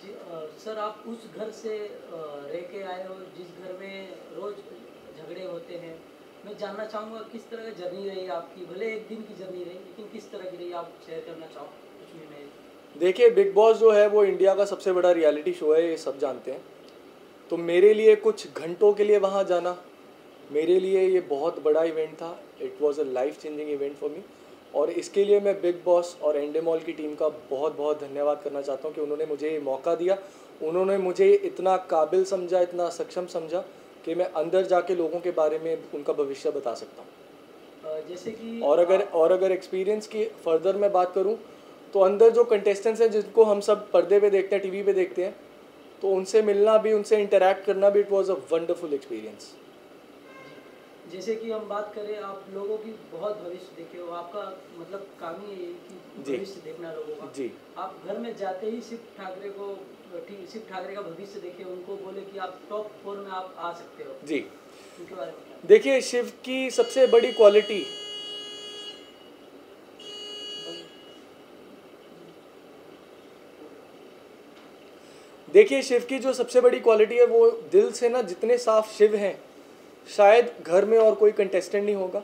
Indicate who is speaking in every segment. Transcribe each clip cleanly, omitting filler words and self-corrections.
Speaker 1: जी sir आप उस घर से रह के आए हो जिस घर में रोज झगड़े होते हैं। मैं जानना चाहूँगा किस तरह की जर्नी रही आपकी, भले एक दिन की जर्नी रही लेकिन किस तरह की रही, आप शेयर करना चाहो कुछ भी मैं।
Speaker 2: देखिए, बिग बॉस जो है वो इंडिया का सबसे बड़ा रियलिटी शो है, ये सब जानते हैं। तो मेरे लिए कुछ घंटों के लिए वहाँ जाना, मेरे लिए ये बहुत बड़ा इवेंट था। It was a life changing event for me. और इसके लिए मैं बिग बॉस और एंडेमॉल की टीम का बहुत बहुत धन्यवाद करना चाहता हूँ कि उन्होंने मुझे ये मौका दिया। उन्होंने मुझे इतना काबिल समझा, इतना सक्षम समझा कि मैं अंदर जाके लोगों के बारे में उनका भविष्य बता सकता हूँ।
Speaker 1: जैसे कि
Speaker 2: और अगर एक्सपीरियंस की फर्दर मैं बात करूँ, तो अंदर जो कंटेस्टेंट्स हैं जिनको हम सब पर्दे पे देखते हैं, टीवी पे देखते हैं, तो उनसे मिलना भी, उनसे इंटरेक्ट करना भी, it was a wonderful experience.
Speaker 1: जी, जैसे कि हम बात करें, आप लोगों की बहुत भविष्य देखे हो, आपका मतलब काम ही है कि
Speaker 2: जी
Speaker 1: भविष्य देखना लोगों का।
Speaker 2: जी
Speaker 1: आप घर में जाते ही शिव ठाकरे का भविष्य देखे, उनको बोले कि आप टॉप 4 में आप आ सकते हो,
Speaker 2: जी।
Speaker 1: उनके बारे में क्या?
Speaker 2: देखिए, शिव की सबसे बड़ी क्वालिटी, देखिए शिव की जो सबसे बड़ी क्वालिटी है वो दिल से ना, जितने साफ शिव हैं शायद घर में और कोई कंटेस्टेंट नहीं होगा।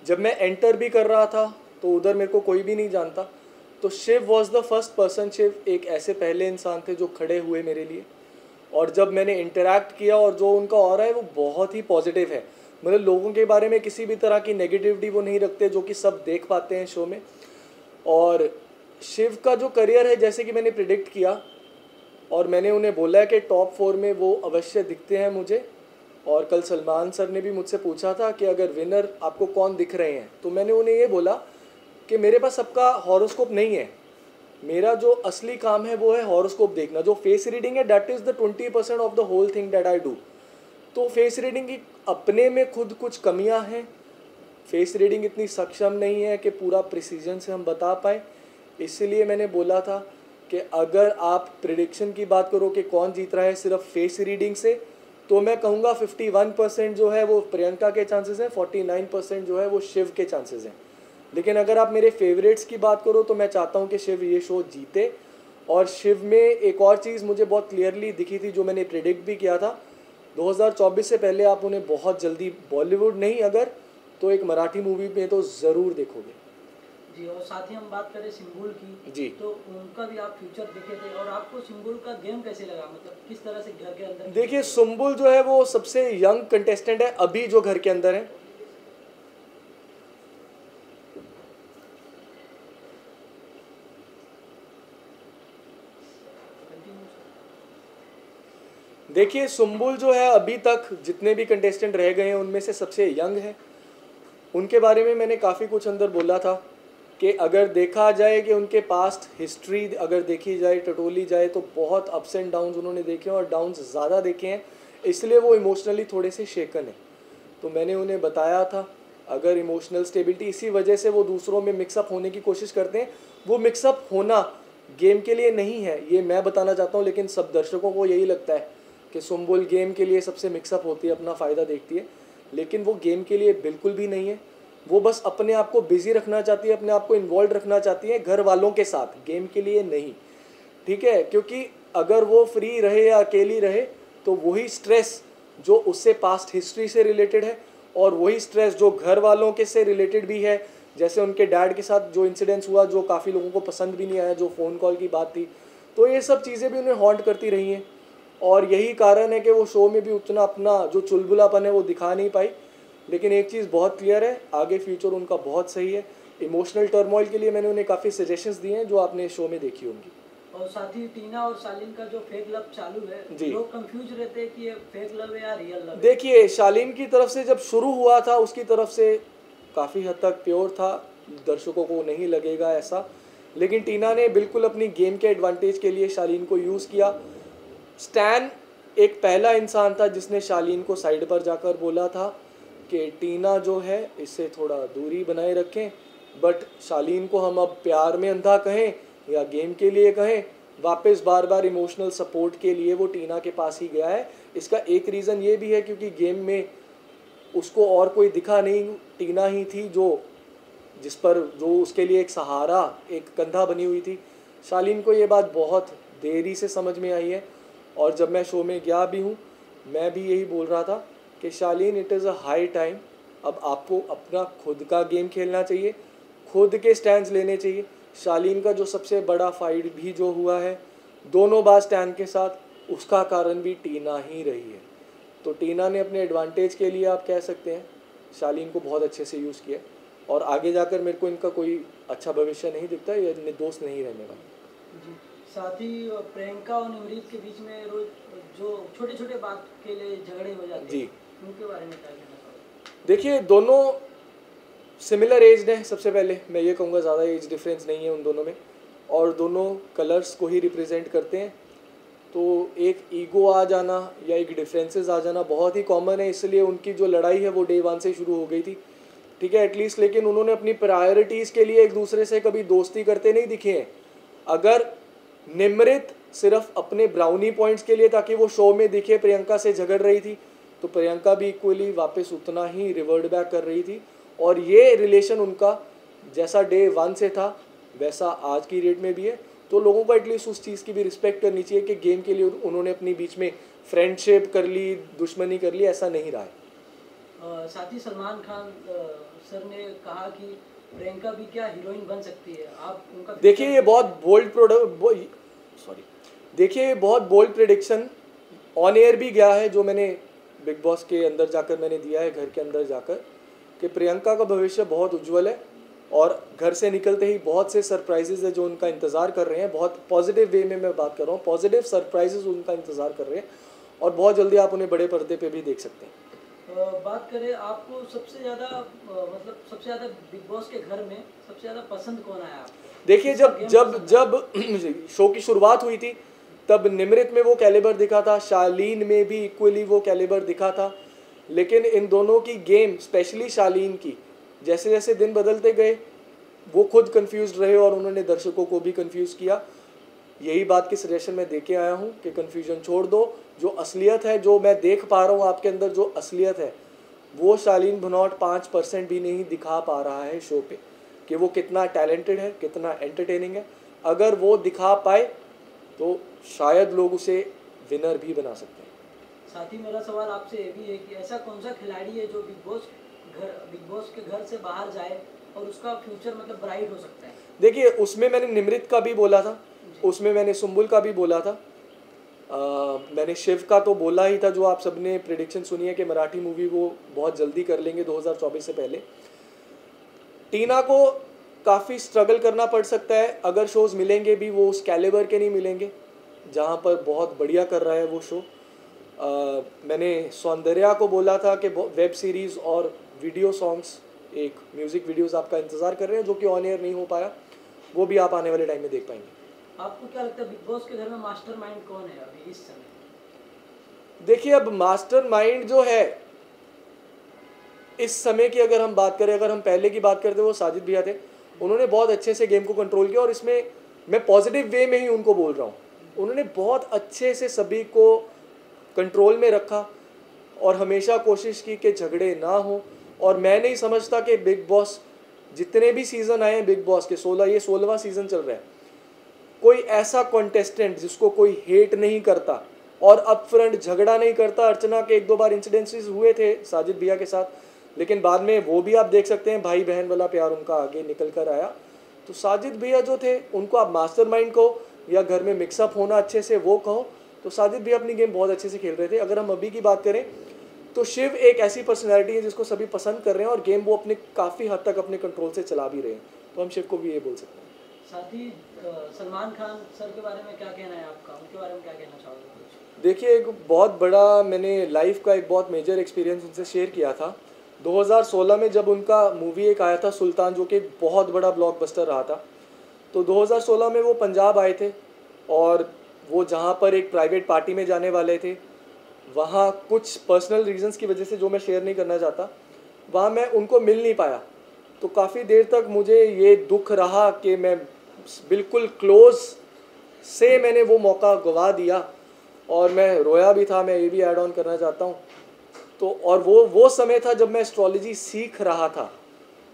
Speaker 2: जब मैं एंटर भी कर रहा था तो उधर मेरे को कोई भी नहीं जानता, तो Shiva was the first person. Shiva एक ऐसे पहले इंसान थे जो खड़े हुए मेरे लिए। और जब मैंने इंटरैक्ट किया, और जो उनका ऑरा है वो बहुत ही पॉजिटिव है। मतलब लोगों के बारे में किसी भी तरह की नेगेटिविटी वो नहीं रखते, जो कि सब देख पाते हैं शो में। और शिव का जो करियर है, जैसे कि मैंने प्रिडिक्ट किया और मैंने उन्हें बोला है कि टॉप 4 में वो अवश्य दिखते हैं मुझे। और कल सलमान सर ने भी मुझसे पूछा था कि अगर विनर आपको कौन दिख रहे हैं, तो मैंने उन्हें ये बोला कि मेरे पास सबका हॉरोस्कोप नहीं है। मेरा जो असली काम है वो है हॉरोस्कोप देखना। जो फेस रीडिंग है, that is the 20% of the whole thing that I do. तो फेस रीडिंग की अपने में खुद कुछ कमियां हैं। फेस रीडिंग इतनी सक्षम नहीं है कि पूरा प्रिसीजन से हम बता पाए। इसलिए मैंने बोला था कि अगर आप प्रिडिक्शन की बात करो कि कौन जीत रहा है सिर्फ फेस रीडिंग से, तो मैं कहूँगा 51% जो है वो प्रियंका के चांसेस हैं, 49% जो है वो शिव के चांसेस हैं। लेकिन अगर आप मेरे फेवरेट्स की बात करो तो मैं चाहता हूँ कि शिव ये शो जीते। और शिव में एक और चीज़ मुझे बहुत क्लियरली दिखी थी, जो मैंने प्रिडिक्ट भी किया था। 2024 से पहले आप उन्हें बहुत जल्दी बॉलीवुड नहीं, अगर तो एक मराठी मूवी में तो ज़रूर देखोगे।
Speaker 1: जी, और साथ ही हम बात करें सिंबुल की,
Speaker 2: जी।
Speaker 1: तो उनका भी आप फ्यूचर देखे थे, और आपको सिंबुल का गेम कैसे लगा, मतलब किस तरह से घर के अंदर
Speaker 2: देखिए,
Speaker 1: खेलते थे?
Speaker 2: सुम्बुल जो है वो सबसे यंग कंटेस्टेंट है अभी जो घर के अंदर है। देखिए, सुम्बुल जो है अभी तक जितने भी कंटेस्टेंट रह गए हैं उनमें से सबसे यंग है। उनके बारे में मैंने काफ़ी कुछ अंदर बोला था कि अगर देखा जाए कि उनके पास्ट हिस्ट्री अगर देखी जाए, टटोली जाए, तो बहुत अप्स एंड डाउन्स उन्होंने देखे हैं, और डाउन्स ज़्यादा देखे हैं। इसलिए वो इमोशनली थोड़े से शेकन है। तो मैंने उन्हें बताया था, अगर इमोशनल स्टेबिलिटी, इसी वजह से वो दूसरों में मिक्सअप होने की कोशिश करते हैं। वो मिक्सअप होना गेम के लिए नहीं है, ये मैं बताना चाहता हूँ, लेकिन सब दर्शकों को यही लगता है कि सुम्बुल गेम के लिए सबसे मिक्सअप होती है, अपना फ़ायदा देखती है। लेकिन वो गेम के लिए बिल्कुल भी नहीं है। वो बस अपने आप को बिजी रखना चाहती है, अपने आप को इन्वॉल्व रखना चाहती है घर वालों के साथ, गेम के लिए नहीं। ठीक है, क्योंकि अगर वो फ्री रहे या अकेली रहे, तो वही स्ट्रेस जो उससे पास्ट हिस्ट्री से रिलेटेड है, और वही स्ट्रेस जो घर वालों के से रिलेटेड भी है, जैसे उनके डैड के साथ जो इंसिडेंट्स हुआ, जो काफ़ी लोगों को पसंद भी नहीं आया, जो फ़ोन कॉल की बात थी, तो ये सब चीज़ें भी उन्हें हॉन्ट करती रही हैं। और यही कारण है कि वो शो में भी उतना अपना जो चुलबुलापन है वो दिखा नहीं पाई। लेकिन एक चीज़ बहुत क्लियर है, आगे फ्यूचर उनका बहुत सही है। इमोशनल टर्मोइल के लिए मैंने उन्हें काफ़ी सजेशंस दिए हैं, जो आपने शो में देखी होंगी।
Speaker 1: और साथ ही टीना और शालीन का जो फेक लव चालू है,
Speaker 2: जी।
Speaker 1: लोग कंफ्यूज रहते हैं कि ये फेक लव है या रियल लव है।
Speaker 2: देखिए, शालीन की तरफ से जब शुरू हुआ था, उसकी तरफ से काफ़ी हद तक प्योर था, दर्शकों को नहीं लगेगा ऐसा। लेकिन टीना ने बिल्कुल अपनी गेम के एडवांटेज के लिए शालीन को यूज़ किया। स्टैन एक पहला इंसान था जिसने शालीन को साइड पर जाकर बोला था कि टीना जो है इससे थोड़ा दूरी बनाए रखें। बट शालीन को हम अब प्यार में अंधा कहें या गेम के लिए कहें, वापस बार बार इमोशनल सपोर्ट के लिए वो टीना के पास ही गया है। इसका एक रीज़न ये भी है क्योंकि गेम में उसको और कोई दिखा नहीं, टीना ही थी जो जिस पर जो उसके लिए एक सहारा, एक कंधा बनी हुई थी। शालीन को ये बात बहुत देरी से समझ में आई है। और जब मैं शो में गया भी हूँ, मैं भी यही बोल रहा था कि Shaleen, it is a high time, अब आपको अपना खुद का गेम खेलना चाहिए, खुद के स्टैंड्स लेने चाहिए। शालीन का जो सबसे बड़ा फाइट भी जो हुआ है दोनों बार स्टैंड के साथ, उसका कारण भी टीना ही रही है। तो टीना ने अपने एडवांटेज के लिए, आप कह सकते हैं, शालीन को बहुत अच्छे से यूज़ किया, और आगे जाकर मेरे को इनका कोई अच्छा भविष्य नहीं दिखता, ये निर्दोष नहीं रहने वाले।
Speaker 1: जी, साथ ही प्रियंका और निमृत के बीच में रोज जो छोटे छोटे बात के लिए झगड़े हो जाते
Speaker 2: जी,
Speaker 1: हैं, उनके बारे में क्या कहना चाहोगे?
Speaker 2: देखिए दोनों सिमिलर एज हैं। सबसे पहले मैं ये कहूँगा ज़्यादा एज डिफरेंस नहीं है उन दोनों में, और दोनों कलर्स को ही रिप्रेजेंट करते हैं। तो एक ईगो आ जाना या एक डिफरेंसेस आ जाना बहुत ही कॉमन है, इसलिए उनकी जो लड़ाई है वो डे 1 से शुरू हो गई थी, ठीक है, एटलीस्ट। लेकिन उन्होंने अपनी प्रायोरिटीज़ के लिए एक दूसरे से कभी दोस्ती करते नहीं दिखे हैं। अगर निमृत सिर्फ अपने ब्राउनी पॉइंट्स के लिए, ताकि वो शो में दिखे, प्रियंका से झगड़ रही थी, तो प्रियंका भी इक्वली वापस उतना ही रिवर्ट बैक कर रही थी। और ये रिलेशन उनका जैसा डे 1 से था वैसा आज की डेट में भी है। तो लोगों को एटलीस्ट उस चीज़ की भी रिस्पेक्ट करनी चाहिए कि गेम के लिए उन्होंने अपनी बीच में फ्रेंडशिप कर ली, दुश्मनी कर ली, ऐसा नहीं रहा है।
Speaker 1: साथ ही सलमान खान सर ने कहा कि प्रियंका भी क्या हीरोइन बन सकती है, आप उनका
Speaker 2: देखिए ये बहुत बोल्ड प्रेडिक्शन ऑन एयर भी गया है, जो मैंने बिग बॉस के अंदर जाकर मैंने दिया है, घर के अंदर जाकर, कि प्रियंका का भविष्य बहुत उज्जवल है, और घर से निकलते ही बहुत से सरप्राइजेज है जो उनका इंतज़ार कर रहे हैं। बहुत पॉजिटिव वे में मैं बात कर रहा हूँ, पॉजिटिव सरप्राइजेज उनका इंतज़ार कर रहे हैं, और बहुत जल्दी आप उन्हें बड़े पर्दे पे भी देख सकते हैं।
Speaker 1: बात करें आपको सबसे ज़्यादा मतलब सबसे ज़्यादा बिग बॉस के घर में सबसे ज़्यादा पसंद कौन आया आपको?
Speaker 2: देखिए जब शो की शुरुआत हुई थी तब निमृत में वो कैलिबर दिखा था, शालीन में भी इक्वली वो कैलिबर दिखा था। लेकिन इन दोनों की गेम, स्पेशली शालीन की, जैसे जैसे दिन बदलते गए वो खुद कंफ्यूज रहे और उन्होंने दर्शकों को भी कंफ्यूज किया। यही बात की सजेशन मैं दे के आया हूँ कि कन्फ्यूजन छोड़ दो, जो असलियत है, जो मैं देख पा रहा हूँ आपके अंदर जो असलियत है, वो शालीन भनौट 5% भी नहीं दिखा पा रहा है शो पे, कि वो कितना टैलेंटेड है, कितना एंटरटेनिंग है। अगर वो दिखा पाए तो शायद लोग उसे विनर भी बना सकते हैं।
Speaker 1: साथ ही मेरा सवाल आपसे ये भी है कि ऐसा कौन सा खिलाड़ी है जो बिग बॉस के घर से बाहर जाए और उसका फ्यूचर मतलब ब्राइट हो सकता है?
Speaker 2: देखिए उसमें मैंने निमृत का भी बोला था, उसमें मैंने सुम्बुल का भी बोला था, मैंने शिव का तो बोला ही था, जो आप सबने प्रेडिक्शन सुनी है कि मराठी मूवी वो बहुत जल्दी कर लेंगे 2024 से पहले। टीना को काफ़ी स्ट्रगल करना पड़ सकता है, अगर शोज़ मिलेंगे भी वो उस कैलिबर के नहीं मिलेंगे जहाँ पर बहुत बढ़िया कर रहा है वो शो। मैंने सौंदर्या को बोला था कि वेब सीरीज़ और वीडियो सॉन्ग्स, एक म्यूज़िक वीडियोस आपका इंतज़ार कर रहे हैं, जो कि ऑन एयर नहीं हो पाया, वो भी आप आने वाले टाइम में देख पाएंगे।
Speaker 1: आपको क्या लगता है बिग बॉस के घर में मास्टरमाइंड कौन है अभी इस समय?
Speaker 2: देखिए अब मास्टरमाइंड जो है इस समय की अगर हम बात करें, अगर हम पहले की बात करते वो साजिद भैया थे, उन्होंने बहुत अच्छे से गेम को कंट्रोल किया, और इसमें मैं पॉजिटिव वे में ही उनको बोल रहा हूँ। उन्होंने बहुत अच्छे से सभी को कंट्रोल में रखा और हमेशा कोशिश की कि झगड़े ना हो। और मैं नहीं समझता कि बिग बॉस जितने भी सीज़न आए हैं बिग बॉस के 16, ये 16वां सीज़न चल रहा है, कोई ऐसा कॉन्टेस्टेंट जिसको कोई हेट नहीं करता और अपफ्रंट झगड़ा नहीं करता। अर्चना के 1-2 बार इंसिडेंसेस हुए थे साजिद भैया के साथ, लेकिन बाद में वो भी आप देख सकते हैं भाई बहन वाला प्यार उनका आगे निकल कर आया। तो साजिद भैया जो थे उनको आप मास्टरमाइंड कहो या घर में मिक्सअप होना अच्छे से वो कहो, तो साजिद भैया अपनी गेम बहुत अच्छे से खेल रहे थे। अगर हम अभी की बात करें तो शिव एक ऐसी पर्सनैलिटी है जिसको सभी पसंद कर रहे हैं और गेम वो अपने काफ़ी हद तक अपने कंट्रोल से चला भी रहे हैं, तो हम शिव को भी ये बोल सकते हैं।
Speaker 1: साथ ही सलमान खान सर के बारे में क्या कहना है आपका, उनके बारे में क्या कहना चाहोगे?
Speaker 2: देखिए एक बहुत बड़ा मैंने लाइफ का एक बहुत मेजर एक्सपीरियंस उनसे शेयर किया था 2016 में, जब उनका मूवी एक आया था सुल्तान, जो कि एक बहुत बड़ा ब्लॉकबस्टर रहा था। तो 2016 में वो पंजाब आए थे और वो जहाँ पर एक प्राइवेट पार्टी में जाने वाले थे, वहाँ कुछ पर्सनल रीजंस की वजह से जो मैं शेयर नहीं करना चाहता, वहाँ मैं उनको मिल नहीं पाया। तो काफ़ी देर तक मुझे ये दुख रहा कि मैं बिल्कुल क्लोज से मैंने वो मौका गवा दिया और मैं रोया भी था, मैं ये भी ऐड ऑन करना चाहता हूँ। तो और वो समय था जब मैं एस्ट्रोलॉजी सीख रहा था।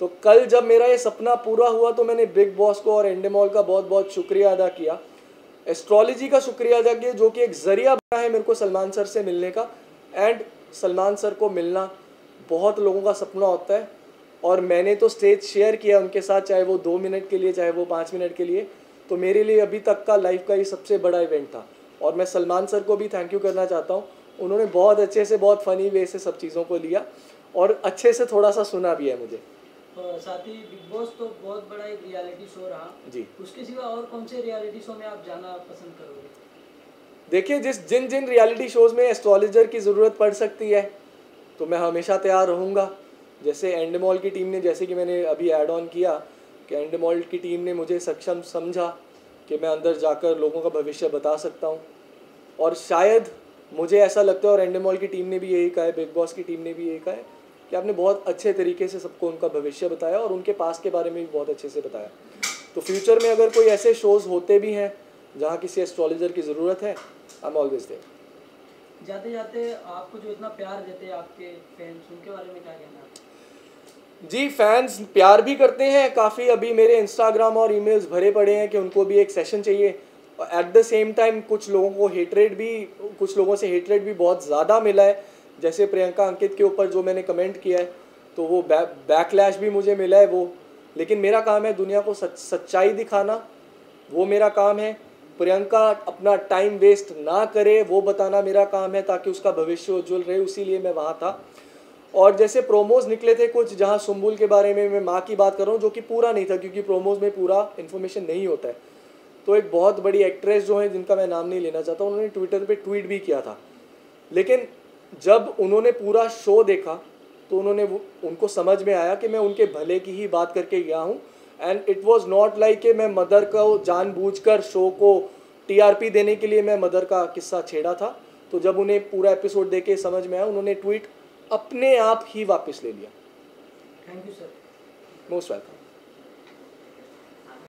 Speaker 2: तो कल जब मेरा ये सपना पूरा हुआ तो मैंने बिग बॉस को और एंडेमॉल का बहुत बहुत शुक्रिया अदा किया एस्ट्रोलॉजी का शुक्रिया अदा किए, जो कि एक ज़रिया बना है मेरे को सलमान सर से मिलने का। एंड सलमान सर को मिलना बहुत लोगों का सपना होता है, और मैंने तो स्टेज शेयर किया उनके साथ, चाहे वो 2 मिनट के लिए, चाहे वो 5 मिनट के लिए। तो मेरे लिए अभी तक का लाइफ का ये सबसे बड़ा इवेंट था, और मैं सलमान सर को भी थैंक यू करना चाहता हूँ। उन्होंने बहुत अच्छे से, बहुत फ़नी वे से सब चीज़ों को लिया, और अच्छे से थोड़ा सा सुना भी है मुझे।
Speaker 1: साथ ही बिग बॉस तो बहुत बड़ा एक रियलिटी शो रहा
Speaker 2: जी।
Speaker 1: उसके सिवा और कौन से रियलिटी शो में आप जाना पसंद करोगे?
Speaker 2: देखिए, जिन जिन रियलिटी शोज़ में एस्ट्रोलॉजर की ज़रूरत पड़ सकती है तो मैं हमेशा तैयार रहूँगा। जैसे एंडमॉल की टीम ने, जैसे कि मैंने अभी ऐड ऑन किया कि एंडमॉल की टीम ने मुझे सक्षम समझा कि मैं अंदर जाकर लोगों का भविष्य बता सकता हूँ, और शायद मुझे ऐसा लगता है, और एंडमॉल की टीम ने भी यही कहा है, बिग बॉस की टीम ने भी यही कहा है कि आपने बहुत अच्छे तरीके से सबको उनका भविष्य बताया और उनके पास के बारे में भी बहुत अच्छे से बताया। तो फ्यूचर में अगर कोई ऐसे शोज़ होते भी हैं जहाँ किसी एस्ट्रोलॉजर की ज़रूरत है, आई एम ऑलवेज देयर।
Speaker 1: जाते जाते आपको जो इतना प्यार देते हैं आपके फैंस, उनके बारे में क्या कहना है?
Speaker 2: जी, फैंस प्यार भी करते हैं काफ़ी। अभी मेरे इंस्टाग्राम और ईमेल्स भरे पड़े हैं कि उनको भी एक सेशन चाहिए। और एट द सेम टाइम कुछ लोगों को कुछ लोगों से हेटरेट भी बहुत ज़्यादा मिला है। जैसे प्रियंका अंकित के ऊपर जो मैंने कमेंट किया है, तो वो बैकलैश भी मुझे मिला है वो। लेकिन मेरा काम है दुनिया को सच्चाई दिखाना, वो मेरा काम है। प्रियंका अपना टाइम वेस्ट ना करे, वो बताना मेरा काम है, ताकि उसका भविष्य उज्जवल रहे, उसीलिए मैं वहाँ था। और जैसे प्रोमोज निकले थे कुछ, जहाँ सुम्बुल के बारे में मैं माँ की बात कर रहा हूँ, जो कि पूरा नहीं था, क्योंकि प्रोमोज में पूरा इन्फॉर्मेशन नहीं होता है। तो एक बहुत बड़ी एक्ट्रेस जो है, जिनका मैं नाम नहीं लेना चाहता, उन्होंने ट्विटर पे ट्वीट भी किया था। लेकिन जब उन्होंने पूरा शो देखा तो उनको समझ में आया कि मैं उनके भले की ही बात करके गया हूँ। And it was not like कि मैं मदर को जानबूझकर शो को टीआरपी देने के लिए मैं मदर का किस्सा छेड़ा था। तो जब उन्हें पूरा एपिसोड देख के समझ में आया, उन्होंने ट्वीट अपने आप ही वापस ले लिया।
Speaker 1: Thank you sir.
Speaker 2: Most welcome.